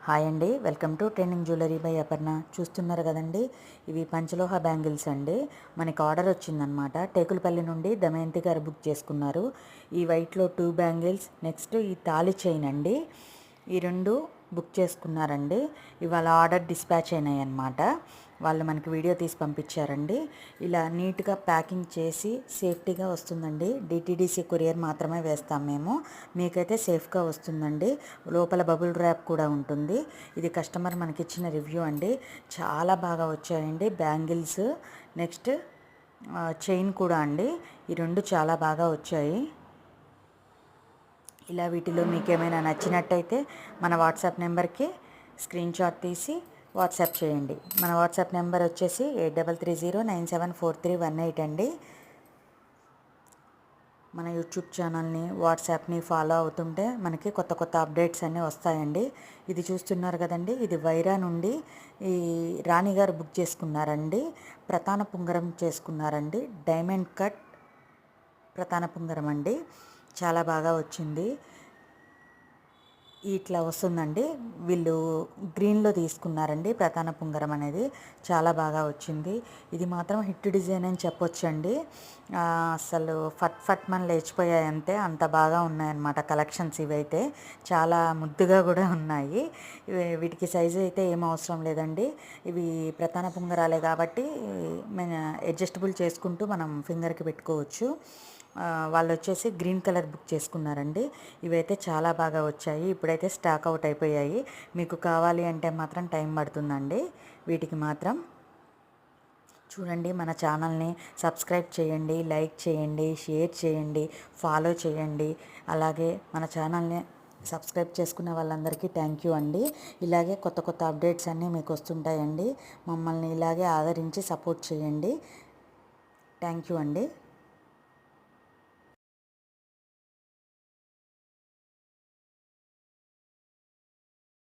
Hi అండి, welcome to trending jewellery by Aparna. చూస్తున్నారు కదండి, ఇవి పంచలోహ బ్యాంగిల్స్ అండి. మనకి ఆర్డర్ వచ్చిందనమాట. టేకులపల్లి నుండి దమయంతి గారు బుక్ చేసుకున్నారు. ఈ వైట్లో 2 బ్యాంగిల్స్, నెక్స్ట్ ఈ తాళి చైన్ అండి. ఈ రెండు బుక్ చేసుకున్నారండి. ఇవాళ ఆర్డర్ డిస్పాచ్ అయినాయి అన్నమాట. వాళ్ళు మనకి వీడియో తీసి పంపించారండి. ఇలా నీట్గా ప్యాకింగ్ చేసి సేఫ్టీగా వస్తుందండి. డిటీడీసీ కొరియర్ మాత్రమే వేస్తాం మేము. మీకైతే సేఫ్గా వస్తుందండి. లోపల బబుల్ ర్యాప్ కూడా ఉంటుంది. ఇది కస్టమర్ మనకి ఇచ్చిన రివ్యూ అండి. చాలా బాగా వచ్చాయండి బ్యాంగిల్స్. నెక్స్ట్ చైన్ కూడా అండి. ఈ రెండు చాలా బాగా వచ్చాయి. ఇలా వీటిలో మీకు ఏమైనా నచ్చినట్టయితే మన వాట్సాప్ నెంబర్కి స్క్రీన్ షాట్ తీసి వాట్సాప్ చేయండి. మన వాట్సాప్ నెంబర్ వచ్చేసి 8330974318 అండి. మన యూట్యూబ్ ఛానల్ని, వాట్సాప్ని ఫాలో అవుతుంటే మనకి కొత్త కొత్త అప్డేట్స్ అన్నీ వస్తాయండి. ఇది చూస్తున్నారు కదండి, ఇది వైరా నుండి ఈ రాణి గారు బుక్ చేసుకున్నారండి. ప్రతాన పుంగరం చేసుకున్నారండి. డైమండ్ కట్ ప్రతాన పుంగరం అండి. చాలా బాగా వచ్చింది. ఇట్లా వస్తుందండి. వీళ్ళు గ్రీన్లో తీసుకున్నారండి. ప్రతాన పుంగరం అనేది చాలా బాగా వచ్చింది. ఇది మాత్రం హిట్ డిజైన్ అని చెప్పొచ్చండి. అసలు ఫట్ ఫట్ మన లేచిపోయాయి అంతే, అంత బాగా ఉన్నాయన్నమాట కలెక్షన్స్. ఇవైతే చాలా ముద్దుగా కూడా ఉన్నాయి. వీటికి సైజు అయితే ఏం అవసరం లేదండి. ఇవి ప్రతాన పుంగరాలే కాబట్టి అడ్జస్టబుల్ చేసుకుంటూ మనం ఫింగర్కి పెట్టుకోవచ్చు. వాళ్ళు వచ్చేసి గ్రీన్ కలర్ బుక్ చేసుకున్నారండి. ఇవైతే చాలా బాగా వచ్చాయి. ఇప్పుడైతే స్టాక్ అవుట్ అయిపోయాయి. మీకు కావాలి అంటే మాత్రం టైం పడుతుందండి. వీటికి మాత్రం చూడండి, మన ఛానల్ని సబ్స్క్రైబ్ చేయండి, లైక్ చేయండి, షేర్ చేయండి, ఫాలో చేయండి. అలాగే మన ఛానల్ని సబ్స్క్రైబ్ చేసుకున్న వాళ్ళందరికీ థ్యాంక్ యూ అండి. ఇలాగే కొత్త కొత్త అప్డేట్స్ అన్నీ మీకు వస్తుంటాయండి. మమ్మల్ని ఇలాగే ఆదరించి సపోర్ట్ చేయండి. థ్యాంక్ యూ అండి.